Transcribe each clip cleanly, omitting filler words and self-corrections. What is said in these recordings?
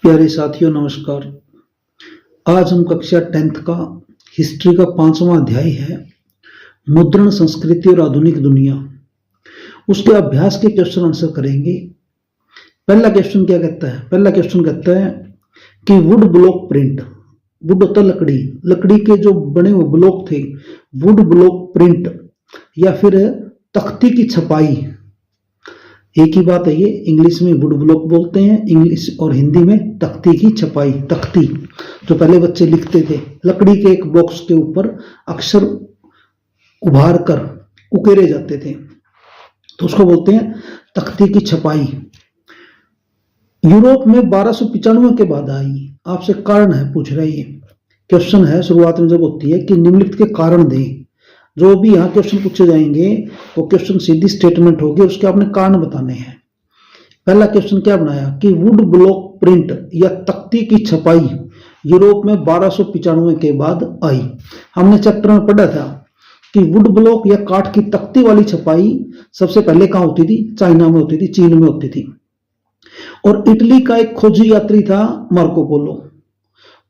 प्यारे साथियों नमस्कार। आज हम कक्षा 10th का हिस्ट्री का 5वां अध्याय है मुद्रण संस्कृति और आधुनिक दुनिया। उसके अभ्यास के क्वेश्चन आंसर करेंगे। पहला क्वेश्चन क्या कहता है? पहला क्वेश्चन कहता है कि वुड ब्लॉक प्रिंट, वुड होता है लकड़ी, लकड़ी के जो बने हुए ब्लॉक थे, वुड ब्लॉक प्रिंट या फिर तख्ती की छपाई, एक ही बात है ये। इंग्लिश में वुड ब्लॉक बोलते हैं, इंग्लिश और हिंदी में तख्ती की छपाई। तख्ती जो पहले बच्चे लिखते थे, लकड़ी के एक बॉक्स के ऊपर अक्षर उभार कर उकेरे जाते थे, तो उसको बोलते हैं तख्ती की छपाई। यूरोप में 1295 के बाद आई। आपसे कारण है पूछ रहे हैं, क्वेश्चन है शुरुआत में जब होती है कि निम्नलिखित के कारण दें। जो भी यहाँ क्वेश्चन पूछे जाएंगे वो क्वेश्चन सीधी स्टेटमेंट होगी, उसके आपने कारण बताने हैं। पहला क्वेश्चन क्या बनाया कि वुड ब्लॉक प्रिंट या तख्ती की छपाई यूरोप में 1295 के बाद आई। हमने चैप्टर में पढ़ा था कि वुड ब्लॉक या काठ की तख्ती वाली छपाई सबसे पहले कहाँ होती थी? चाइना में होती थी, चीन में होती थी। और इटली का एक खोजी यात्री था मार्को पोलो,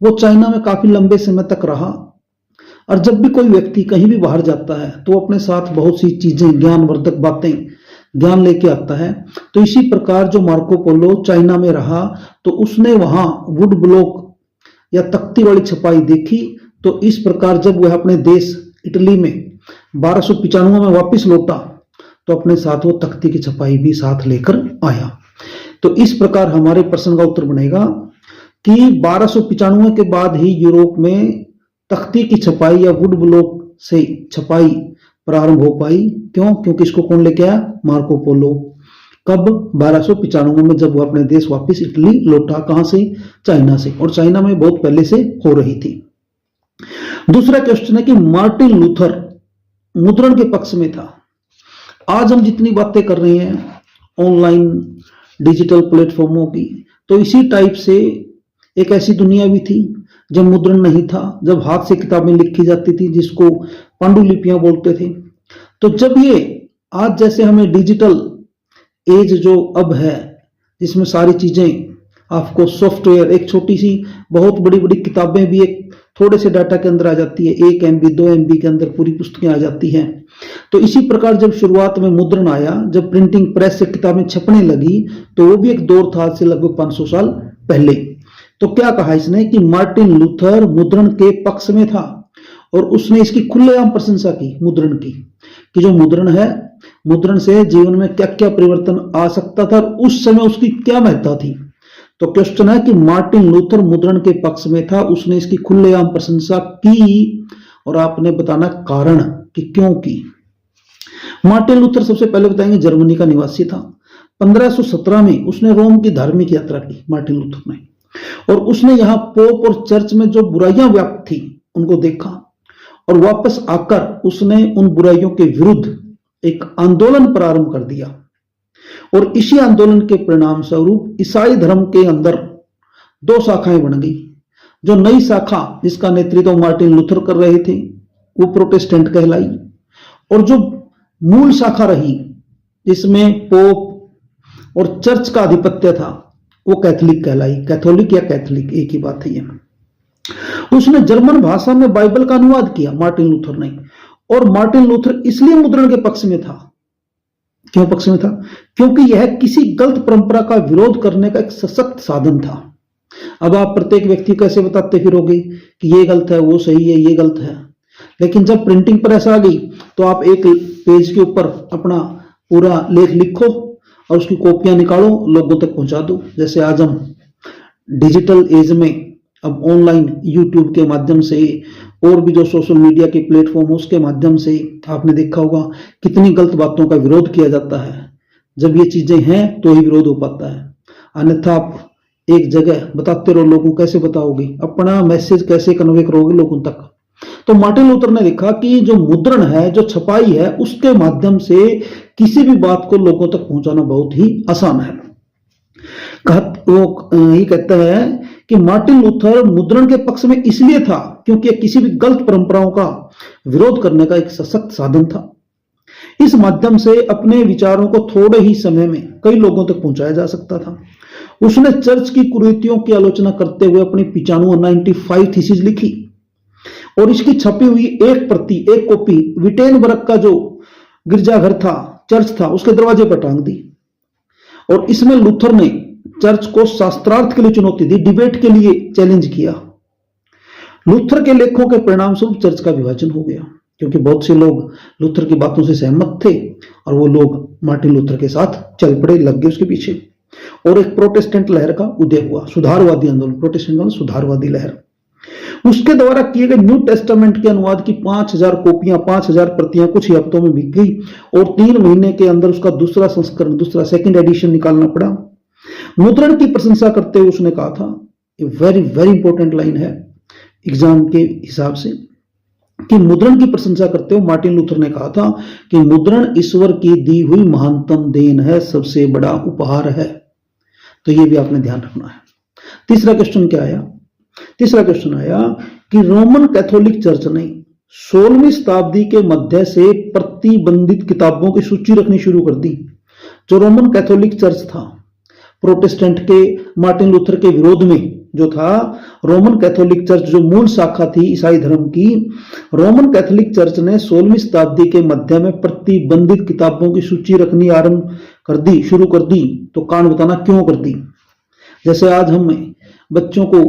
वो चाइना में काफी लंबे समय तक रहा। और जब भी कोई व्यक्ति कहीं भी बाहर जाता है तो अपने साथ बहुत सी चीजें, ज्ञानवर्धक बातें, ज्ञान लेके आता है। तो इसी प्रकार जो मार्को पोलो चाइना में रहा तो उसने वहां वुड ब्लॉक या तख्ती वाली छपाई देखी। तो इस प्रकार जब वह अपने देश इटली में 1295 में वापस लौटा तो अपने साथ वो तख्ती की छपाई भी साथ लेकर आया। तो इस प्रकार हमारे प्रश्न का उत्तर बनेगा कि 1295 के बाद ही यूरोप में तख्ती की छपाई या वुड ब्लॉक से छपाई प्रारंभ हो पाई। क्यों? क्योंकि इसको कौन लेके आया? Marco Polo. कब? 1295 में, जब वो अपने देश वापस इटली लौटा। कहां से? चाइना से। और चाइना में बहुत पहले से हो रही थी। दूसरा क्वेश्चन है कि मार्टिन लूथर मुद्रण के पक्ष में था। आज हम जितनी बातें कर रहे हैं ऑनलाइन डिजिटल प्लेटफॉर्मों की, तो इसी टाइप से एक ऐसी दुनिया भी थी जब मुद्रण नहीं था, जब हाथ से किताबें लिखी जाती थी, जिसको पांडुलिपियां बोलते थे। तो जब ये आज जैसे हमें डिजिटल एज जो अब है, जिसमें सारी चीजें आपको सॉफ्टवेयर, एक छोटी सी बहुत बड़ी बड़ी किताबें भी एक थोड़े से डाटा के अंदर आ जाती है, 1 MB 2 MB के अंदर पूरी पुस्तकें आ जाती हैं। तो इसी प्रकार जब शुरुआत में मुद्रण आया, जब प्रिंटिंग प्रेस से किताबें छपने लगी, तो वो भी एक दौर था आज से लगभग 500 साल पहले। तो क्या कहा इसने कि मार्टिन लूथर मुद्रण के पक्ष में था और उसने इसकी खुलेआम प्रशंसा की मुद्रण की, कि जो मुद्रण है, मुद्रण से जीवन में क्या क्या परिवर्तन आ सकता था और उस समय उसकी क्या महत्ता थी। तो क्वेश्चन है कि मार्टिन लूथर मुद्रण के पक्ष में था, उसने इसकी खुलेआम प्रशंसा की और आपने बताना कारण कि क्यों की। मार्टिन लूथर सबसे पहले बताएंगे जर्मनी का निवासी था। 1517 में उसने रोम की धार्मिक यात्रा की मार्टिन लूथर ने, और उसने यहाँ पोप और चर्च में जो बुराइयां व्याप्त थी उनको देखा, और वापस आकर उसने उन बुराइयों के विरुद्ध एक आंदोलन प्रारंभ कर दिया। और इसी आंदोलन के परिणाम स्वरूप ईसाई धर्म के अंदर 2 शाखाएं बन गई। जो नई शाखा जिसका नेतृत्व मार्टिन लूथर कर रहे थे वो प्रोटेस्टेंट कहलाई, और जो मूल शाखा रही जिसमें पोप और चर्च का आधिपत्य था वो कैथोलिक कहलाई। कैथोलिक या कैथोलिक एक ही बात है ये। उसने जर्मन भाषा में बाइबल का अनुवाद किया मार्टिन लूथर ने, और मार्टिन लूथर इसलिए मुद्रण के पक्ष में था। क्यों पक्ष में था? क्योंकि यह किसी गलत परंपरा का विरोध करने का एक सशक्त साधन था। अब आप प्रत्येक व्यक्ति को कैसे बताते फिरोगे कि ये गलत है, वो सही है, ये गलत है। लेकिन जब प्रिंटिंग प्रेस आ गई तो आप एक पेज के ऊपर अपना पूरा लेख लिखो और उसकी कॉपियां निकालो, लोगों तक पहुंचा दो। जैसे आज हम डिजिटल एज में अब ऑनलाइन यूट्यूब के माध्यम से और भी जो सोशल मीडिया के प्लेटफॉर्म उसके माध्यम से आपने देखा होगा कितनी गलत बातों का विरोध किया जाता है। जब ये चीजें हैं तो ही विरोध हो पाता है, अन्यथा आप एक जगह बताते रहो, लोगों को कैसे बताओगे, अपना मैसेज कैसे कन्वे करोगे लोगों तक। तो मार्टिन लूथर ने देखा कि जो मुद्रण है, जो छपाई है, उसके माध्यम से किसी भी बात को लोगों तक पहुंचाना बहुत ही आसान है। वो ये कहता है कि मार्टिन लूथर मुद्रण के पक्ष में इसलिए था क्योंकि किसी भी गलत परंपराओं का विरोध करने का एक सशक्त साधन था। इस माध्यम से अपने विचारों को थोड़े ही समय में कई लोगों तक पहुंचाया जा सकता था उसने चर्च की कुरीतियों की आलोचना करते हुए अपनी 95 थीसिस लिखी और इसकी छपी हुई एक कॉपी विटेनबर्ग का जो गिरजाघर था, चर्च था, उसके दरवाजे पर टांग दी। और इसमें लूथर ने चर्च को शास्त्रार्थ के लिए चुनौती दी, डिबेट के लिए चैलेंज किया। लूथर के लेखों के परिणाम स्वरूप चर्च का विभाजन हो गया, क्योंकि बहुत से लोग लूथर की बातों से सहमत थे और वो लोग मार्टिन लूथर के साथ चल पड़े, लग गए उसके पीछे। और एक प्रोटेस्टेंट लहर का उदय हुआ, सुधारवादी आंदोलन, प्रोटेस्टेंट मतलब सुधारवादी लहर। उसके द्वारा किए गए न्यू टेस्टामेंट के अनुवाद की 5000 कॉपियां, 5000 प्रतियां कुछ ही हफ्तों में बिक गई और 3 महीने के अंदर उसका दूसरा संस्करण, दूसरा सेकंड एडिशन निकालना पड़ा। मुद्रण की प्रशंसा करते हुए उसने कहा था, ये वेरी वेरी इंपॉर्टेंट लाइन है एग्जाम के हिसाब से, कि मुद्रण की प्रशंसा करते हुए मार्टिन लूथर ने कहा था कि मुद्रण ईश्वर की दी हुई महानतम देन है, सबसे बड़ा उपहार है। तो ये भी आपने ध्यान रखना है। तीसरा क्वेश्चन क्या आया? तीसरा क्वेश्चन आया कि रोमन कैथोलिक चर्च ने 16वीं शताब्दी के मध्य से प्रतिबंधित किताबों की सूची रखनी शुरू कर दी। जो रोमन कैथोलिक चर्च था, प्रोटेस्टेंट के मार्टिन लूथर के विरोध में जो था, रोमन कैथोलिक चर्च जो मूल शाखा थी ईसाई धर्म की, रोमन कैथोलिक चर्च ने 16वीं शताब्दी के मध्य में प्रतिबंधित किताबों की सूची रखनी आरंभ कर दी, शुरू कर दी। तो कारण बताना क्यों कर दी। जैसे आज हमें बच्चों को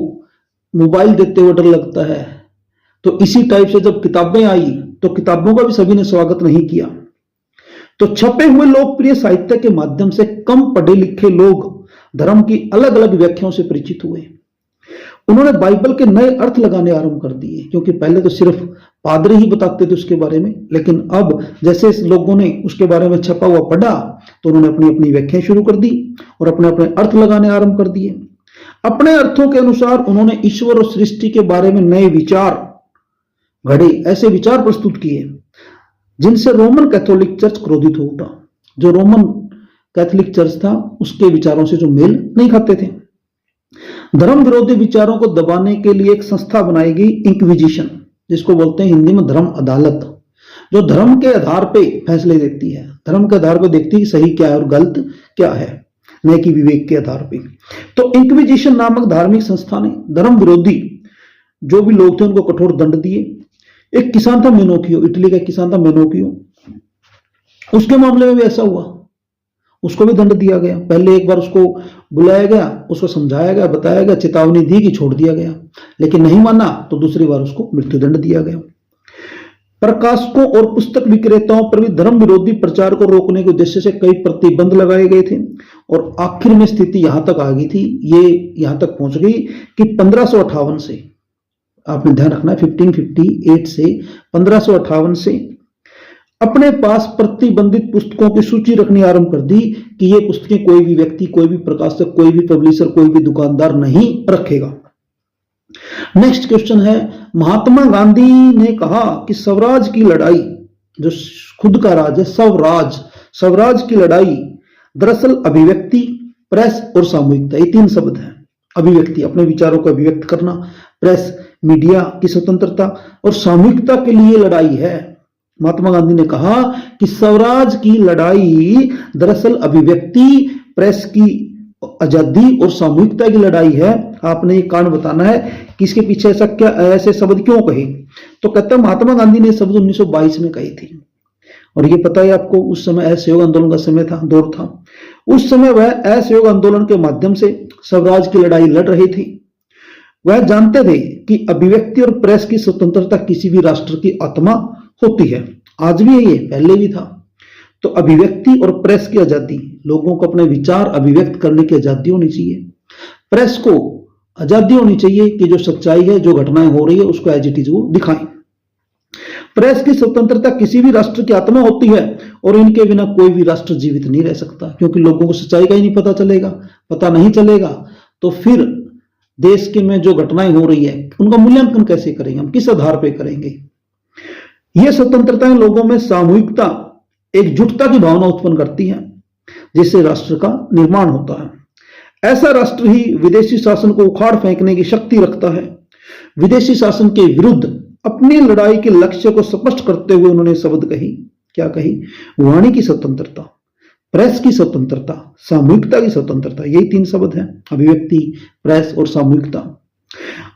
मोबाइल देते हुए डर लगता है, तो इसी टाइप से जब किताबें आई तो किताबों का भी सभी ने स्वागत नहीं किया। तो छपे हुए लोकप्रिय साहित्य के माध्यम से कम पढ़े लिखे लोग धर्म की अलग अलग व्याख्याओं से परिचित हुए। उन्होंने बाइबल के नए अर्थ लगाने आरंभ कर दिए, क्योंकि पहले तो सिर्फ पादरी ही बताते थे उसके बारे में, लेकिन अब जैसे लोगों ने उसके बारे में छपा हुआ पढ़ा तो उन्होंने अपनी अपनी व्याख्याएं शुरू कर दी और अपने अपने अर्थ लगाने आरंभ कर दिए। अपने अर्थों के अनुसार उन्होंने ईश्वर और सृष्टि के बारे में नए विचार घड़े, ऐसे विचार प्रस्तुत किए जिनसे रोमन कैथोलिक चर्च क्रोधित हो उठा। जो रोमन कैथोलिक चर्च था उसके विचारों से जो मेल नहीं खाते थे। धर्म विरोधी विचारों को दबाने के लिए एक संस्था बनाई गई, इंक्विजिशन, जिसको बोलते हैं हिंदी में धर्म अदालत, जो धर्म के आधार पे फैसले देती है, धर्म के आधार पर देखती है सही क्या है और गलत क्या है, न कि विवेक के आधार पे। तो इंक्विजिशन नामक धार्मिक संस्था ने धर्म विरोधी जो भी लोग थे उनको कठोर दंड दिए। एक किसान था मेनोकियो, इटली का किसान था मेनोकियो, उसके मामले में भी ऐसा हुआ, उसको भी दंड दिया गया। पहले एक बार उसको बुलाया गया, उसको समझाया गया, बताया गया, चेतावनी दी कि छोड़ दिया गया, लेकिन नहीं माना तो दूसरी बार उसको मृत्युदंड दिया गया। प्रकाशकों और पुस्तक विक्रेताओं पर भी धर्म विरोधी प्रचार को रोकने के उद्देश्य से कई प्रतिबंध लगाए गए थे और आखिर में स्थिति यहां तक आ गई थी, ये यहां तक पहुंच गई कि 1558 से, आपने ध्यान रखना, 1558 से 1558 से अपने पास प्रतिबंधित पुस्तकों की सूची रखनी आरंभ कर दी कि ये पुस्तकें कोई भी व्यक्ति, कोई भी प्रकाशक, कोई भी पब्लिशर, कोई भी दुकानदार नहीं रखेगा। नेक्स्ट क्वेश्चन है, महात्मा गांधी ने कहा कि स्वराज की लड़ाई, जो खुद का राज है, स्वराज की लड़ाई दरअसल अभिव्यक्ति, प्रेस और सामूहिकता, ये 3 शब्द हैं। अभिव्यक्ति, अपने विचारों को अभिव्यक्त करना, प्रेस मीडिया की स्वतंत्रता और सामूहिकता के लिए लड़ाई है। महात्मा गांधी ने कहा कि स्वराज की लड़ाई दरअसल अभिव्यक्ति, प्रेस की आजादी और सामूहिकता की लड़ाई है। आपने ये कारण बताना है कि इसके पीछे ऐसा क्या, ऐसे शब्द क्यों कहे। तो कहते हैं महात्मा गांधी ने शब्द 1922 में कहे थे और ये पता है आपको, उस समय असहयोग आंदोलन का समय था, दौर था। उस समय वह असहयोग आंदोलन के माध्यम से स्वराज की लड़ाई लड़ रहे थे। वह जानते थे कि अभिव्यक्ति और प्रेस की स्वतंत्रता किसी भी राष्ट्र की आत्मा होती है। आज भी है ये, पहले भी था। तो अभिव्यक्ति और प्रेस की आजादी, लोगों को अपने विचार अभिव्यक्त करने की आजादी होनी चाहिए। प्रेस को आजादी होनी चाहिए कि जो सच्चाई है, जो घटनाएं हो रही है उसको एज इट इज वो दिखाएं। प्रेस की स्वतंत्रता किसी भी राष्ट्र की आत्मा होती है और इनके बिना कोई भी राष्ट्र जीवित नहीं रह सकता, क्योंकि लोगों को सच्चाई का ही नहीं पता चलेगा। पता नहीं चलेगा तो फिर देश के में जो घटनाएं हो रही है उनका मूल्यांकन कैसे करेंगे, हम किस आधार पर करेंगे। यह स्वतंत्रता लोगों में सामूहिकता, एकजुटता की भावना उत्पन्न करती है, जिससे राष्ट्र का निर्माण होता है। ऐसा राष्ट्र ही विदेशी शासन को उखाड़ फेंकने की शक्ति रखता है। विदेशी शासन के विरुद्ध अपनी लड़ाई के लक्ष्य को स्पष्ट करते हुए उन्होंने शब्द कही, क्या कही, वाणी की स्वतंत्रता, प्रेस की स्वतंत्रता, सामूहिकता की स्वतंत्रता, यही तीन शब्द हैं, अभिव्यक्ति, प्रेस और सामूहिकता।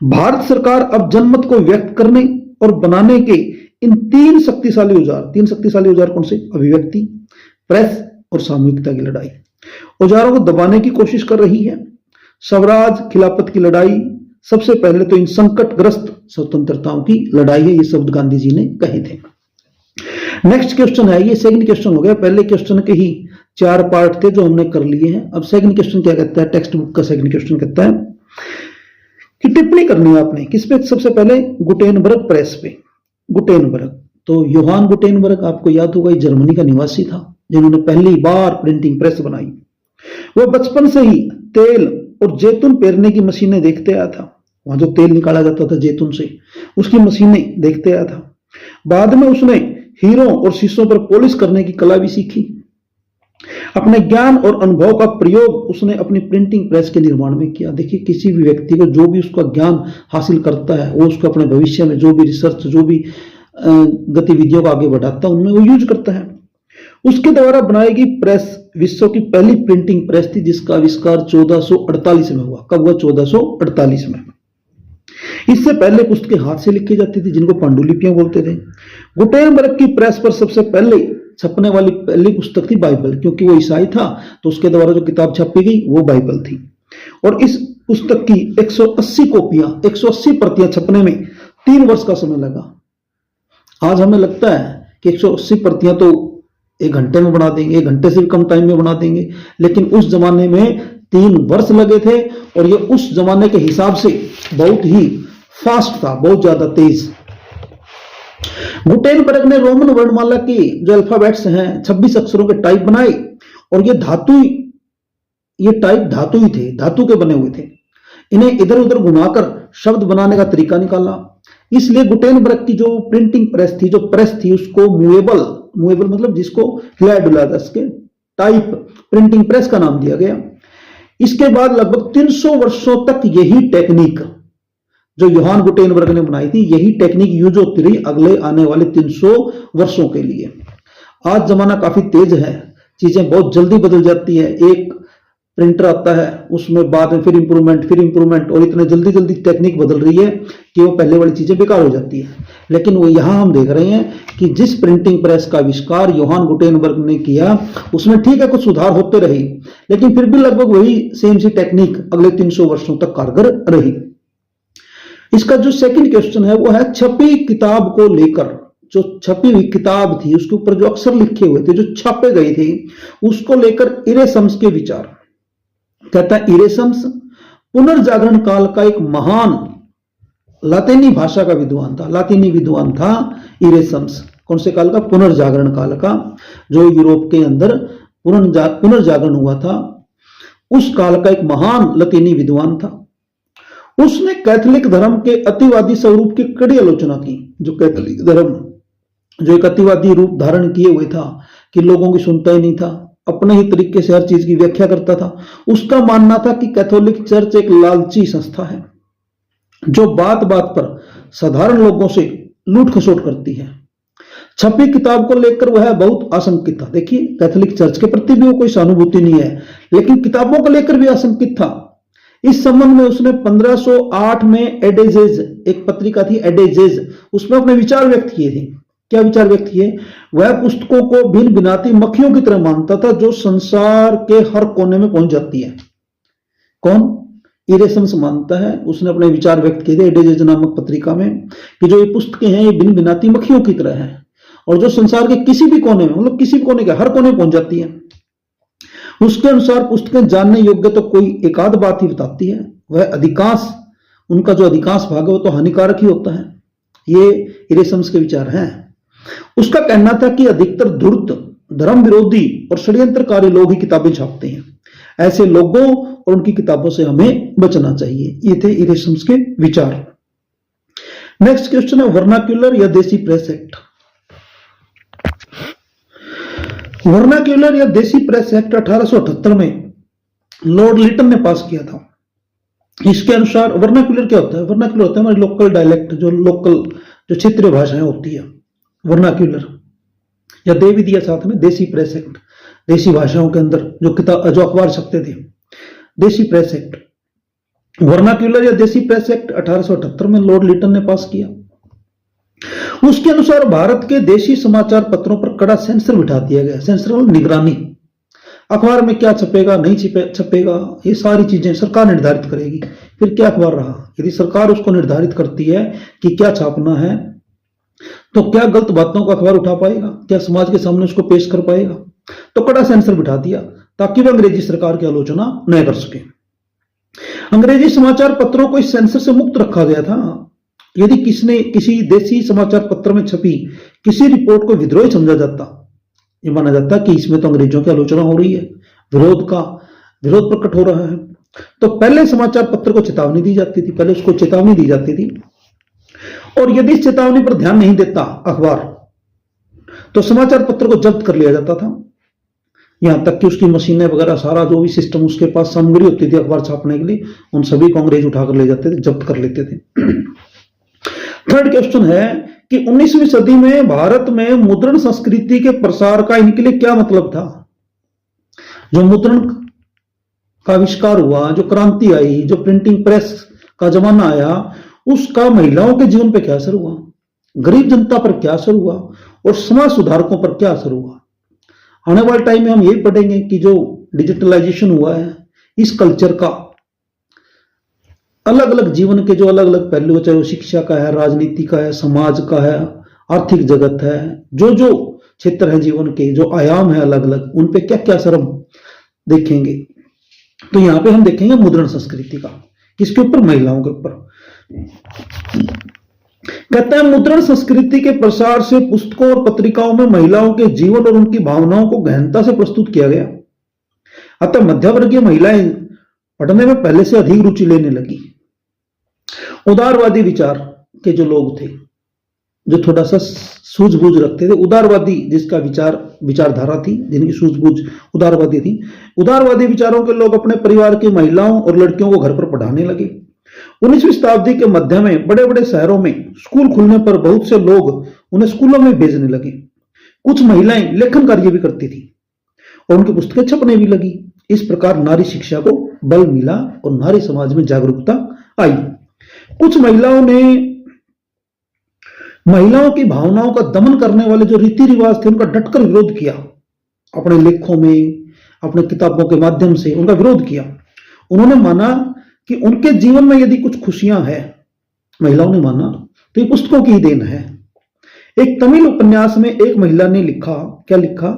भारत सरकार अब जनमत को व्यक्त करने और बनाने के इन तीन शक्तिशाली औजार कौन से? अभिव्यक्ति, प्रेस और सामूहिकता की लड़ाई, औजारों को दबाने की कोशिश कर रही है। स्वराज खिलाफत की लड़ाई, सबसे पहले तो इन संकटग्रस्त स्वतंत्रताओं की लड़ाई है, ये शब्द गांधी जी ने कहे थे। नेक्स्ट क्वेश्चन है, ये सेकंड क्वेश्चन हो गया, पहले क्वेश्चन के ही 4 पार्ट थे जो हमने कर लिए हैं। अब सेकंड क्वेश्चन क्या कहता है? टेक्स्ट बुक का सेकंड क्वेश्चन कहता है कि टिप्पणी करनी है आपने किस पे? सबसे पहले गुटेनबर्ग प्रेस पे। गुटेनबर्ग, तो योहान गुटेनबर्ग आपको याद होगा, जर्मनी का निवासी था जिन्होंने पहली बार प्रिंटिंग प्रेस बनाई। वह बचपन से ही तेल और जैतून पेरने की मशीनें देखते आया था, वहां जो तेल निकाला जाता था जैतून से, उसकी मशीनें देखते आया था। बाद में उसने हीरों और शीशों पर पॉलिश करने की कला भी सीखी। अपने ज्ञान और अनुभव का प्रयोग उसने अपनी प्रिंटिंग प्रेस के निर्माण में किया। देखिए, किसी भी व्यक्ति को जो भी उसका ज्ञान हासिल करता है, वो उसको अपने भविष्य में जो भी रिसर्च, जो भी गतिविधियों को आगे बढ़ाता है, उनमें वो यूज करता है। उसके द्वारा बनाई गई प्रेस विश्व की पहली प्रिंटिंग प्रेस थी, जिसका आविष्कार 1448 में हुआ। कब हुआ? 1448 में। इससे पहले पुस्तकें हाथ से लिखी जाती थी, जिनको पांडुलिपियां बोलते थे। गुटेनबर्ग की प्रेस पर सबसे पहले छपने वाली पहली पुस्तक थी बाइबल, क्योंकि वो ईसाई था तो उसके द्वारा जो किताब छपी गई वो बाइबल थी। और इस पुस्तक की 180 कॉपियां, 180 प्रतियां छपने में 3 वर्ष का समय लगा। आज हमें लगता है कि 180 प्रतियां तो 1 घंटे में बना देंगे, 1 घंटे से भी कम टाइम में बना देंगे, लेकिन उस जमाने में 3 वर्ष लगे थे। और ये उस जमाने के हिसाब से बहुत ही फास्ट था, बहुत ज्यादा तेज। गुटेनबर्ग ने रोमन वर्णमाला की जो अल्फाबेट्स हैं 26 अक्षरों के टाइप बनाए, और ये टाइप धातु ही थे, धातु के बने हुए थे। इन्हें इधर उधर घुमाकर शब्द बनाने का तरीका निकाला। इसलिए गुटेनबर्ग की जो प्रिंटिंग प्रेस थी, जो प्रेस थी, उसको मूवेबल मतलब जिसको हिलाया डुलाया जा सके, टाइप प्रिंटिंग प्रेस का नाम दिया गया। इसके बाद लगभग 300 वर्षों तक यही टेक्निक जो योहान गुटेनबर्ग ने बनाई थी, यही टेक्निक यूज होती रही अगले आने वाले 300 वर्षों के लिए। आज जमाना काफी तेज है, चीजें बहुत जल्दी बदल जाती है। एक प्रिंटर आता है, उसमें बाद में फिर इंप्रूवमेंट, और इतने जल्दी जल्दी टेक्निक बदल रही है कि वो पहले वाली चीजें बेकार हो जाती है। लेकिन वो यहां हम देख रहे हैं कि जिस प्रिंटिंग प्रेस का आविष्कार योहान गुटेनबर्ग ने किया, उसमें ठीक है कुछ सुधार होते रहे, लेकिन फिर भी लगभग वही सेम सी टेक्निक अगले 300 वर्षों तक कारगर रही। इसका जो सेकंड क्वेश्चन है वो है, छपी किताब को लेकर, जो छपी हुई किताब थी उसके ऊपर जो अक्षर लिखे हुए थे, जो छापे गए थे, उसको लेकर इरेसम्स के विचार। कहता है इरेसम्स पुनर्जागरण काल का एक महान लातीनी भाषा का विद्वान था। लातीनी विद्वान था इरेसम्स। कौन से काल का? पुनर्जागरण काल का, जो यूरोप के अंदर पुनर्जागरण हुआ था, उस काल का एक महान लातीनी विद्वान था। उसने कैथोलिक धर्म के अतिवादी स्वरूप की कड़ी आलोचना की। जो कैथोलिक धर्म जो एक अतिवादी रूप धारण किए हुए था कि लोगों की सुनता ही नहीं था, अपने ही तरीके से हर चीज की व्याख्या करता था। उसका मानना था कि कैथोलिक चर्च एक लालची संस्था है जो बात बात पर साधारण लोगों से लूट खसोट करती है। छपी किताब को लेकर वह बहुत आशंकित था। देखिए, कैथोलिक चर्च के प्रति भी वो कोई सहानुभूति नहीं है, लेकिन किताबों को लेकर भी आशंकित था। इस संबंध में उसने 1508 में एडेजेज, एक पत्रिका थी एडेजेज, उसमें अपने विचार व्यक्त किए थे। क्या विचार व्यक्त किए? वह पुस्तकों को भिन्न भिनाती मक्खियों की तरह मानता था जो संसार के हर कोने में पहुंच जाती है। कौन? इरेसम्स मानता है। उसने अपने विचार व्यक्त किए थे एडेजेज नामक पत्रिका में कि जो ये पुस्तकें हैं ये भिन्न भिनाती मक्खियों की तरह है, और जो संसार के किसी भी कोने में, मतलब किसी कोने के हर कोने में पहुंच जाती है। उसके अनुसार पुस्तकें जानने योग्य तो कोई एक आध बात ही बताती है, वह अधिकांश, उनका जो अधिकांश भाग है वो तो हानिकारक ही होता है। ये इरेसम्स के विचार हैं। उसका कहना था कि अधिकतर धूर्त, धर्म विरोधी और षड्यंत्रकारी लोग ही किताबें छापते हैं। ऐसे लोगों और उनकी किताबों से हमें बचना चाहिए। ये थे इरेसम्स के विचार। नेक्स्ट क्वेश्चन है, वर्नाक्यूलर या देसी प्रेस एक्ट। वर्नाक्यूलर या देसी प्रेस एक्ट 1878 में लॉर्ड लिटन ने पास किया था। इसके अनुसार वर्नाक्यूलर क्या होता है? वर्नाक्यूलर होता है हमारी लोकल डायलेक्ट, जो क्षेत्रीय भाषाएं होती है, वर्नाक्यूलर। या दे भी दिया साथ में देसी प्रेस एक्ट। देसी भाषाओं के अंदर जो अखबार छपते थे। देसी प्रेस एक्ट, वर्नाक्यूलर या देसी प्रेस एक्ट 1878 में लॉर्ड लिटन ने पास किया। उसके अनुसार भारत के देशी समाचार पत्रों पर कड़ा सेंसर बिठा दिया गया। सेंसर मतलब निगरानी, अखबार में क्या छपेगा नहीं छपेगा ये सारी चीजें सरकार निर्धारित करेगी। फिर क्या अखबार रहा, यदि सरकार उसको निर्धारित करती है कि क्या छापना है, तो क्या गलत बातों का अखबार उठा पाएगा, क्या समाज के सामने उसको पेश कर पाएगा। तो कड़ा सेंसर बिठा दिया ताकि वह अंग्रेजी सरकार की आलोचना न कर सके। अंग्रेजी समाचार पत्रों को इस सेंसर से मुक्त रखा गया था। यदि किसी देसी समाचार पत्र में छपी किसी रिपोर्ट को विद्रोही समझा जाता, ये माना जाता कि इसमें तो अंग्रेजों की आलोचना हो रही है, विरोध प्रकट हो रहा है, तो पहले समाचार पत्र को चेतावनी दी जाती थी, पहले उसको चेतावनी दी जाती थी। और यदि इस चेतावनी पर ध्यान नहीं देता अखबार, तो समाचार पत्र को जब्त कर लिया जाता था। यहां तक कि उसकी मशीनें वगैरह सारा जो भी सिस्टम उसके पास सामग्री होती थी अखबार छापने के लिए, उन सभी को अंग्रेज उठाकर ले जाते थे, जब्त कर लेते थे। थर्ड क्वेश्चन है कि 19वीं सदी में भारत में मुद्रण संस्कृति के प्रसार का इनके लिए क्या मतलब था। जो मुद्रण का आविष्कार हुआ, जो क्रांति आई, जो प्रिंटिंग प्रेस का जमाना आया, उसका महिलाओं के जीवन पर क्या असर हुआ, गरीब जनता पर क्या असर हुआ और समाज सुधारकों पर क्या असर हुआ। आने वाले टाइम में हम यही पढ़ेंगे कि जो डिजिटलाइजेशन हुआ है, इस कल्चर का अलग अलग जीवन के जो अलग अलग पहलू, चाहे वो शिक्षा का है, राजनीति का है, समाज का है, आर्थिक जगत है, जो जो क्षेत्र है जीवन के, जो आयाम है अलग अलग, उन पे क्या क्या असर हम देखेंगे। तो यहां पे हम देखेंगे मुद्रण संस्कृति का, किसके ऊपर, महिलाओं के ऊपर। कहते हैं मुद्रण संस्कृति के प्रसार से पुस्तकों और पत्रिकाओं में महिलाओं के जीवन और उनकी भावनाओं को गहनता से प्रस्तुत किया गया। अतः मध्यवर्गीय महिलाएं पढ़ने में पहले से अधिक रुचि लेने लगी। उदारवादी विचार के जो लोग थे, जो थोड़ा सा सूझबूझ रखते थे, उदारवादी जिसका विचारधारा थी, जिनकी सूझबूझ उदारवादी थी, उदारवादी विचारों के लोग अपने परिवार की महिलाओं और लड़कियों को घर पर पढ़ाने लगे। 19वीं शताब्दी के मध्य में बड़े बड़े शहरों में स्कूल खुलने पर बहुत से लोग उन्हें स्कूलों में भेजने लगे। कुछ महिलाएं लेखन कार्य भी करती थी और उनकी पुस्तकें छपने भी लगी। इस प्रकार नारी शिक्षा को बल मिला और नारी समाज में जागरूकता आई। कुछ महिलाओं की भावनाओं का दमन करने वाले जो रीति रिवाज थे, उनका डटकर विरोध किया। अपने लेखों में, अपने किताबों के माध्यम से उनका विरोध किया। उन्होंने माना कि उनके जीवन में यदि कुछ खुशियां हैं, महिलाओं ने माना, तो ये पुस्तकों की ही देन है। एक तमिल उपन्यास में एक महिला ने लिखा, क्या लिखा,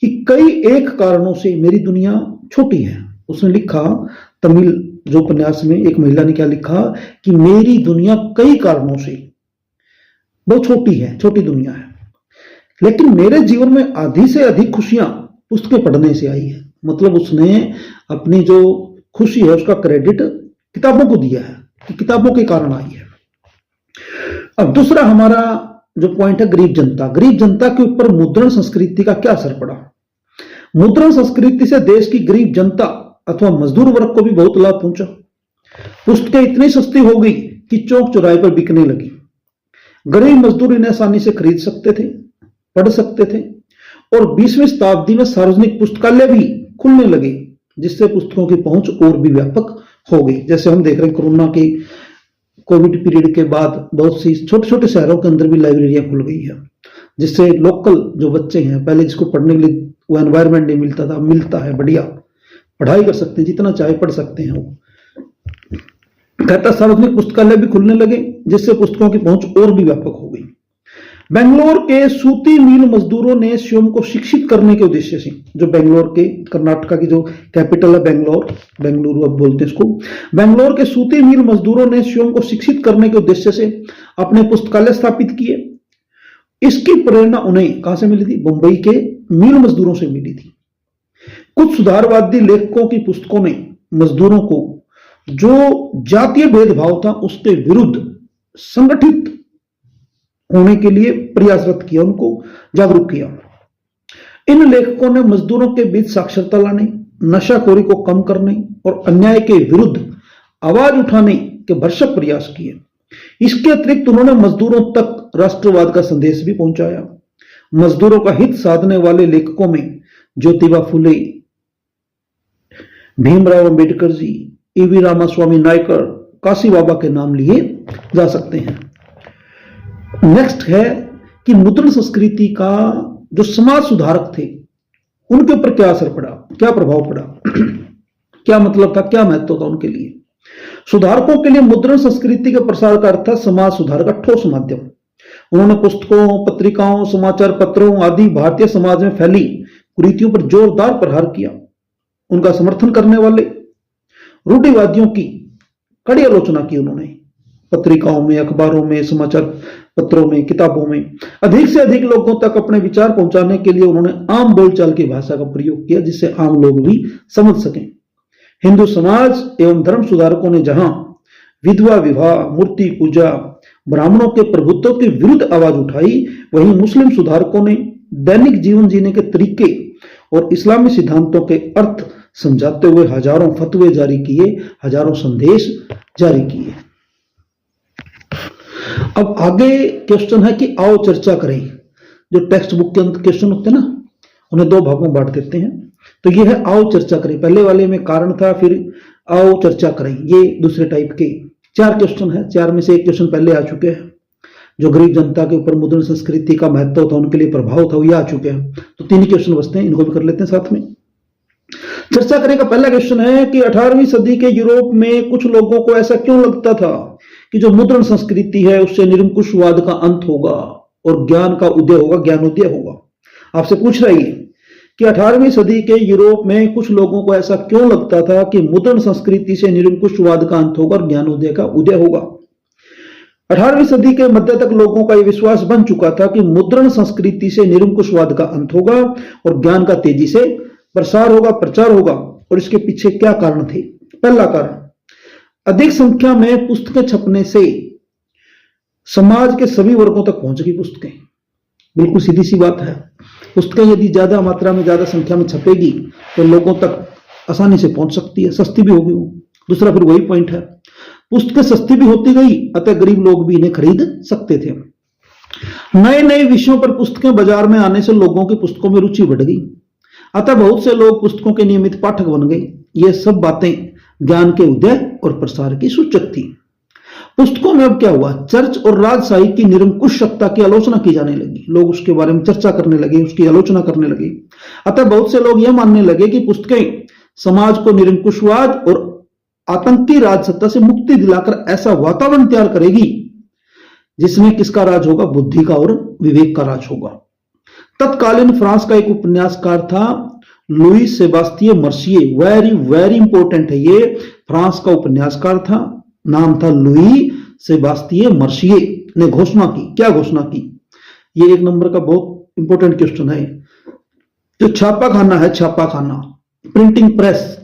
कि कई एक कारणों से मेरी दुनिया छोटी है। उसने लिखा, तमिल जो उपन्यास में एक महिला ने क्या लिखा, कि मेरी दुनिया कई कारणों से बहुत छोटी है, छोटी दुनिया है, लेकिन मेरे जीवन में आधी से अधिक खुशियां पुस्तकें पढ़ने से आई है। मतलब उसने अपनी जो खुशी है उसका क्रेडिट किताबों को दिया है, कि किताबों के कारण आई है। अब दूसरा हमारा जो पॉइंट है, गरीब जनता। गरीब जनता के ऊपर मुद्रण संस्कृति का क्या असर पड़ा। मुद्रण संस्कृति से देश की गरीब जनता अथवा मजदूर वर्ग को भी बहुत लाभ पहुंचा। पुस्तकें इतनी सस्ती हो गई कि चौक चौराहे पर बिकने लगी। गरीब मजदूर इन्हें आसानी से खरीद सकते थे, पढ़ सकते थे, और 20वीं शताब्दी में सार्वजनिक पुस्तकालय भी खुलने लगे, जिससे पुस्तकों की पहुंच और भी व्यापक हो गई। जैसे हम देख रहे हैं कोरोना के कोविड पीरियड के बाद बहुत सी छोटे छोटे शहरों के अंदर भी लाइब्रेरियां खुल गई है, जिससे लोकल जो बच्चे हैं, पहले जिसको पढ़ने के लिए वो एनवायरनमेंट नहीं मिलता था, मिलता है, बढ़िया पढ़ाई कर सकते हैं, जितना चाहे पढ़ सकते हैं। वो कहता सार्वजनिक पुस्तकालय भी खुलने लगे, जिससे पुस्तकों की पहुंच और भी व्यापक हो गई। बेंगलोर के सूती मिल मजदूरों ने स्वयं को शिक्षित करने के उद्देश्य से, जो बेंगलोर के कर्नाटका की जो कैपिटल है बेंगलुरु अब बोलते हैं इसको, बेंगलोर के सूती मिल मजदूरों ने स्वयं को शिक्षित करने के उद्देश्य से अपने पुस्तकालय स्थापित किए। इसकी प्रेरणा उन्हें कहां से मिली थी, मुंबई के मिल मजदूरों से मिली थी। कुछ सुधारवादी लेखकों की पुस्तकों में मजदूरों को जो जातीय भेदभाव था उसके विरुद्ध संगठित होने के लिए प्रयासरत किया, उनको जागरूक किया। इन लेखकों ने मजदूरों के बीच साक्षरता लाने, नशाखोरी को कम करने और अन्याय के विरुद्ध आवाज उठाने के भरसक प्रयास किए। इसके अतिरिक्त उन्होंने मजदूरों तक राष्ट्रवाद का संदेश भी पहुंचाया। मजदूरों का हित साधने वाले लेखकों में ज्योतिबा फुले, भीमराव अंबेडकर जी, ईवी रामास्वामी नायकर, काशी बाबा के नाम लिए जा सकते हैं। नेक्स्ट है कि मुद्रण संस्कृति का जो समाज सुधारक थे उनके ऊपर क्या असर पड़ा, क्या प्रभाव पड़ा, क्या मतलब था, क्या महत्व था उनके लिए। सुधारकों के लिए मुद्रण संस्कृति के प्रसार का अर्थ था समाज सुधार का ठोस माध्यम। उन्होंने पुस्तकों, पत्रिकाओं, समाचार पत्रों आदि भारतीय समाज में फैली कुरीतियों पर जोरदार प्रहार किया। उनका समर्थन करने वाले रूढ़िवादियों की कड़ी आलोचना की उन्होंने, पत्रिकाओं में, अखबारों में, समाचार पत्रों में, किताबों में। अधिक से अधिक लोगों तक अपने विचार पहुंचाने के लिए उन्होंने आम बोलचाल की भाषा का प्रयोग किया जिससे आम लोग भी समझ सकें। हिंदू समाज एवं धर्म सुधारकों ने जहां विधवा विवाह, मूर्ति पूजा, ब्राह्मणों के प्रभुत्व के विरुद्ध आवाज उठाई, वहीं मुस्लिम सुधारकों ने दैनिक जीवन जीने के तरीके और इस्लामी सिद्धांतों के अर्थ समझाते हुए हजारों फतवे जारी किए, हजारों संदेश जारी किए। अब आगे क्वेश्चन है कि आओ चर्चा करें। जो टेक्स्ट बुक के अंदर क्वेश्चन होते हैं ना, उन्हें दो भागों में बांट देते हैं। तो ये है आओ चर्चा करें। पहले वाले में कारण था, फिर आओ चर्चा करें, ये दूसरे टाइप के 4 क्वेश्चन है। 4 में से एक क्वेश्चन पहले आ चुके हैं, जो गरीब जनता के ऊपर मुद्रण संस्कृति का महत्व था, उनके लिए प्रभाव था, वो ये आ चुके हैं। तो 3 क्वेश्चन बचते हैं, इनको भी कर लेते हैं साथ में। चर्चा करें का पहला क्वेश्चन है कि 18वीं सदी के यूरोप में कुछ लोगों को ऐसा क्यों लगता था कि जो मुद्रण संस्कृति है उससे निरंकुशवाद का अंत होगा और ज्ञान का उदय होगा, ज्ञानोदय होगा। आपसे पूछ रही है कि 18वीं सदी के यूरोप में कुछ लोगों को ऐसा क्यों लगता था कि मुद्रण संस्कृति से निरंकुशवाद का अंत होगा और ज्ञानोदय का उदय होगा। 18वीं सदी के मध्य तक लोगों का यह विश्वास बन चुका था कि मुद्रण संस्कृति से निरंकुशवाद का अंत होगा और ज्ञान का तेजी से प्रसार होगा, प्रचार होगा। और इसके पीछे क्या कारण थे? पहला कारण, अधिक संख्या में पुस्तकें छपने से समाज के सभी वर्गों तक पहुंच गई पुस्तकें। बिल्कुल सीधी सी बात है, पुस्तकें यदि ज्यादा मात्रा में, ज्यादा संख्या में छपेगी तो लोगों तक आसानी से पहुंच सकती है, सस्ती भी होगी वो। दूसरा फिर वही पॉइंट है, पुस्तकें सस्ती भी होती गई, अतः गरीब लोग भी इन्हें खरीद सकते थे। नए नए विषयों पर पुस्तकें बाजार में आने से लोगों की पुस्तकों में रुचि बढ़ गई, अतः बहुत से लोग पुस्तकों के नियमित पाठक बन गए। ये सब बातें ज्ञान के उदय और प्रसार की सूचक थी। पुस्तकों में अब क्या हुआ, चर्च और राजशाही की निरंकुश सत्ता की आलोचना की जाने लगी। लोग उसके बारे में चर्चा करने लगे, उसकी आलोचना करने लगे। अतः बहुत से लोग यह मानने लगे कि पुस्तकें समाज को निरंकुशवाद और आतंकी राज सत्ता से मुक्ति दिलाकर ऐसा वातावरण तैयार करेगी जिसमें किसका राज होगा, बुद्धि का और विवेक का राज होगा। तत्कालीन फ्रांस का एक उपन्यासकार था लुई सेबास्तिये मर्सिये, वेरी वेरी इंपॉर्टेंट है ये। फ्रांस का उपन्यासकार था, नाम था लुई सेबास्तिये मर्सिये, ने घोषणा की। क्या घोषणा की? ये 1 नंबर का बहुत इंपॉर्टेंट क्वेश्चन है। जो छापाखाना है, छापाखाना, प्रिंटिंग प्रेस,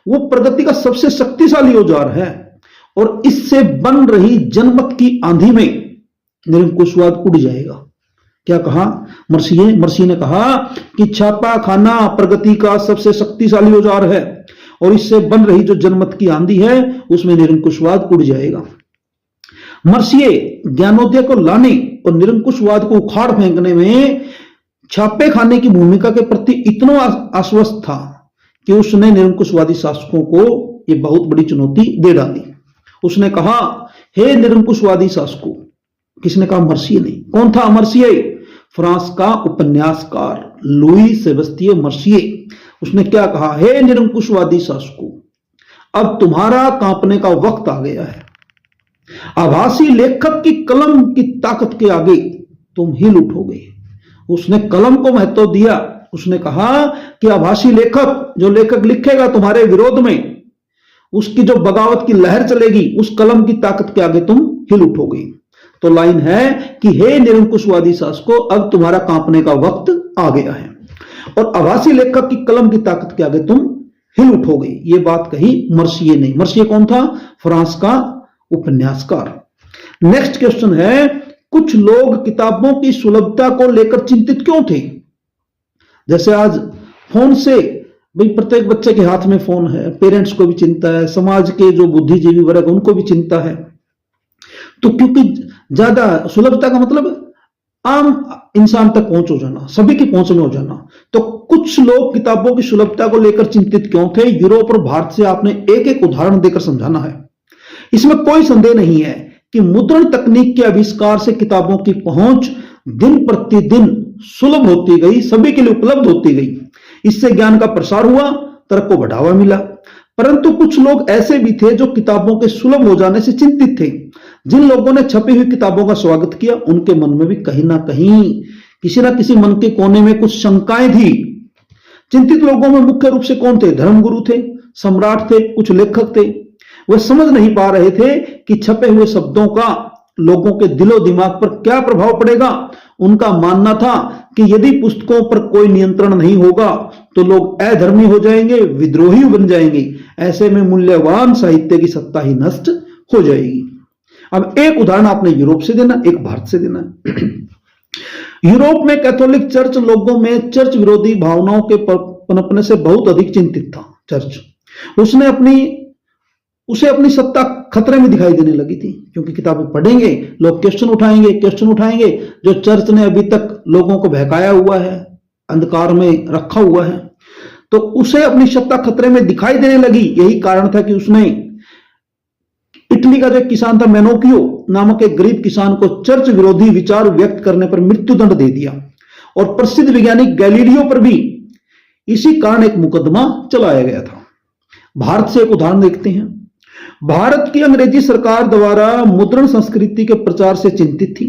वो प्रगति का सबसे शक्तिशाली औजार है और इससे बन रही जनमत की आंधी में निरंकुशवाद उड़ जाएगा। क्या कहा मर्सिये ने कहा कि छापाखाना प्रगति का सबसे शक्तिशाली औजार है और इससे बन रही जो जनमत की आंधी है उसमें निरंकुशवाद उड़ जाएगा। मर्सिये ज्ञानोदय को लाने और निरंकुशवाद को उखाड़ फेंकने में छापेखाने की भूमिका के प्रति इतना आश्वस्त था कि उसने निरंकुशवादी शासकों को यह बहुत बड़ी चुनौती दे डाली। उसने कहा, हे निरंकुशवादी शासकों। किसने कहा? मर्सिये ने। कौन था मर्सिये? फ्रांस का उपन्यासकार लुई सेबास्तिये मर्सिये। उसने क्या कहा? हे निरंकुशवादी शासकों, अब तुम्हारा कांपने का वक्त आ गया है। आभासी लेखक की कलम की ताकत के आगे तुम हिल उठोगे। उसने कलम को महत्व दिया। उसने कहा कि आभासी लेखक, जो लेखक लिखेगा तुम्हारे विरोध में, उसकी जो बगावत की लहर चलेगी, उस कलम की ताकत के आगे तुम हिल उठोगे। तो लाइन है कि हे निरंकुशवादी शासकों, अब तुम्हारा कांपने का वक्त आ गया है और आभासी लेखक की कलम की ताकत के आगे तुम हिल उठोगे। ये बात कही मर्सिये ने। मर्सिये कौन था? फ्रांस का उपन्यासकार। नेक्स्ट क्वेश्चन है, कुछ लोग किताबों की सुलभता को लेकर चिंतित क्यों थे? जैसे आज फोन से, भाई प्रत्येक बच्चे के हाथ में फोन है, पेरेंट्स को भी चिंता है, समाज के जो बुद्धिजीवी वर्ग उनको भी चिंता है। तो क्योंकि ज्यादा सुलभता का मतलब आम इंसान तक पहुंच हो जाना, सभी की पहुंच में हो जाना। तो कुछ लोग किताबों की सुलभता को लेकर चिंतित क्यों थे, यूरोप और भारत से आपने एक एक उदाहरण देकर समझाना है। इसमें कोई संदेह नहीं है कि मुद्रण तकनीक के आविष्कार से किताबों की पहुंच दिन प्रतिदिन सुलभ होती गई, सभी के लिए उपलब्ध होती गई। इससे ज्ञान का प्रसार हुआ, तर्क को बढ़ावा मिला। परंतु कुछ लोग ऐसे भी थे जो किताबों के सुलभ हो जाने से चिंतित थे। जिन लोगों ने छपी हुई किताबों का स्वागत किया, उनके मन में भी कहीं ना कहीं, किसी ना किसी मन के कोने में कुछ शंकाएं थी। चिंतित लोगों में मुख्य रूप से कौन थे? धर्मगुरु थे, सम्राट थे, कुछ लेखक थे। वे समझ नहीं पा रहे थे कि छपे हुए शब्दों का लोगों के दिलो दिमाग पर क्या प्रभाव पड़ेगा। उनका मानना था कि यदि पुस्तकों पर कोई नियंत्रण नहीं होगा तो लोग अधर्मी हो जाएंगे, विद्रोही बन जाएंगे। ऐसे में मूल्यवान साहित्य की सत्ता ही नष्ट हो जाएगी। अब एक उदाहरण आपने यूरोप से देना, एक भारत से देना। यूरोप में कैथोलिक चर्च लोगों में चर्च विरोधी भावनाओं के पनपने से बहुत अधिक चिंतित था। चर्च उसे अपनी सत्ता खतरे में दिखाई देने लगी थी, क्योंकि किताबें पढ़ेंगे लोग, क्वेश्चन उठाएंगे जो चर्च ने अभी तक लोगों को बहकाया हुआ है, अंधकार में रखा हुआ है, तो उसे अपनी सत्ता खतरे में दिखाई देने लगी। यही कारण था कि उसने इटली का जो किसान था, मेनोकियो नामक एक गरीब किसान को चर्च विरोधी विचार व्यक्त करने पर मृत्युदंड दे दिया। और प्रसिद्ध वैज्ञानिक गैलीलियो पर भी इसी कारण एक मुकदमा चलाया गया था। भारत से एक उदाहरण देखते हैं। भारत की अंग्रेजी सरकार द्वारा मुद्रण संस्कृति के प्रचार से चिंतित थी,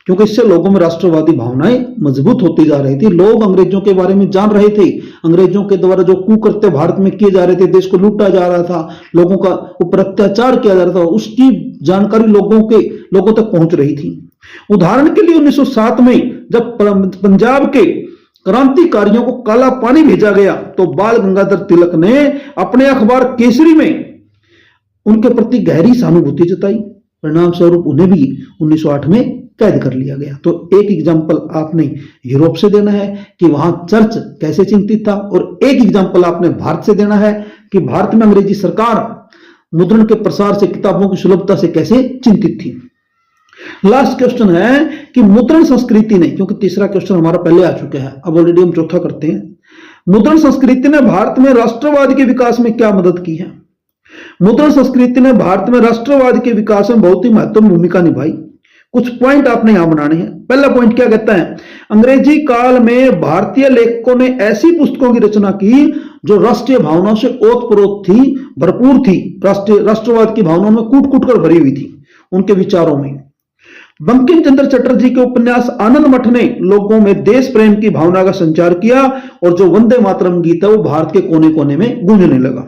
क्योंकि इससे लोगों में राष्ट्रवादी भावनाएं मजबूत होती जा रही थी। लोग अंग्रेजों के बारे में जान रहे थे, अंग्रेजों के द्वारा जो कुकृत्य भारत में किए जा रहे थे, देश को लूटा जा रहा था, लोगों का ऊपर अत्याचार किया जा रहा था, उसकी जानकारी लोगों तक पहुंच रही थी। उदाहरण के लिए 1907 में जब पंजाब के क्रांतिकारियों को काला पानी भेजा गया, तो बाल गंगाधर तिलक ने अपने अखबार केसरी में उनके प्रति गहरी सहानुभूति जताई। परिणाम स्वरूप उन्हें भी 1908 में कैद कर लिया गया। तो एक एग्जाम्पल आपने यूरोप से देना है कि वहां चर्च कैसे चिंतित था, और एक एग्जाम्पल आपने भारत से देना है कि भारत में अंग्रेजी सरकार मुद्रण के प्रसार से, किताबों की सुलभता से कैसे चिंतित थी। लास्ट क्वेश्चन है कि मुद्रण संस्कृति ने, क्योंकि तीसरा क्वेश्चन हमारा पहले आ चुका है, अब ऑलरेडी हम चौथा करते हैं। मुद्रण संस्कृति ने भारत में राष्ट्रवाद के विकास में क्या मदद की है? मुद्रण संस्कृति ने भारत में राष्ट्रवाद के विकास में बहुत ही महत्वपूर्ण भूमिका निभाई। कुछ पॉइंट आपने यहां बनाने हैं। पहला पॉइंट क्या कहता है? अंग्रेजी काल में भारतीय लेखकों ने ऐसी पुस्तकों की रचना की जो राष्ट्रीय भावनाओं से ओतप्रोत थी, भरपूर थी, राष्ट्रवाद की भावनाओं में कूट कूट कर भरी हुई थी उनके विचारों में। बंकिम चंद्र चटर्जी के उपन्यास आनंद मठ ने लोगों में देश प्रेम की भावना का संचार किया, और जो वंदे मातरम गीत है वो भारत के कोने कोने में गूंजने लगा।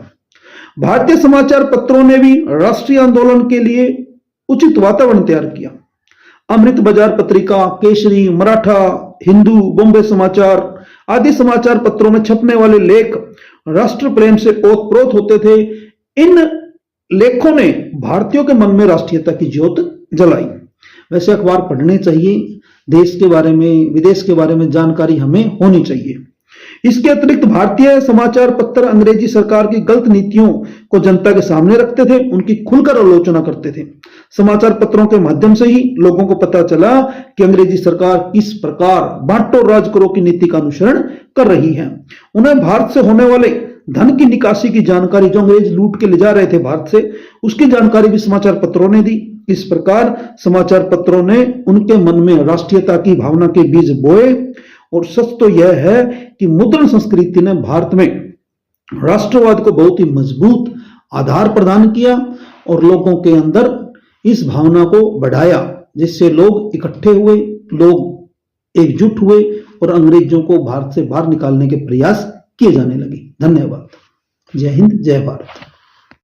भारतीय समाचार पत्रों ने भी राष्ट्रीय आंदोलन के लिए उचित वातावरण तैयार किया। अमृत बाजार पत्रिका, केसरी, मराठा, हिंदू, बॉम्बे समाचार आदि समाचार पत्रों में छपने वाले लेख राष्ट्र प्रेम से ओतप्रोत होते थे। इन लेखों ने भारतीयों के मन में राष्ट्रीयता की ज्योत जलाई। वैसे अखबार पढ़ने चाहिए, देश के बारे में, विदेश के बारे में जानकारी हमें होनी चाहिए। इसके अतिरिक्त भारतीय समाचार पत्र अंग्रेजी सरकार की गलत नीतियों को जनता के सामने रखते थे, उनकी खुलकर आलोचना करते थे। समाचार पत्रों के माध्यम से ही लोगों को पता चला कि अंग्रेजी सरकार किस प्रकार बांटो राज करो की नीति का अनुसरण कर रही है। उन्हें भारत से होने वाले धन की निकासी की जानकारी, जो अंग्रेज लूट के ले जा रहे थे भारत से, उसकी जानकारी भी समाचार पत्रों ने दी। इस प्रकार समाचार पत्रों ने उनके मन में राष्ट्रीयता की भावना के बीज बोए। और सच तो यह है कि मुद्रण संस्कृति ने भारत में राष्ट्रवाद को बहुत ही मजबूत आधार प्रदान किया और लोगों के अंदर इस भावना को बढ़ाया, जिससे लोग इकट्ठे हुए, लोग एकजुट हुए और अंग्रेजों को भारत से बाहर निकालने के प्रयास किए जाने लगे। धन्यवाद। जय हिंद, जय भारत।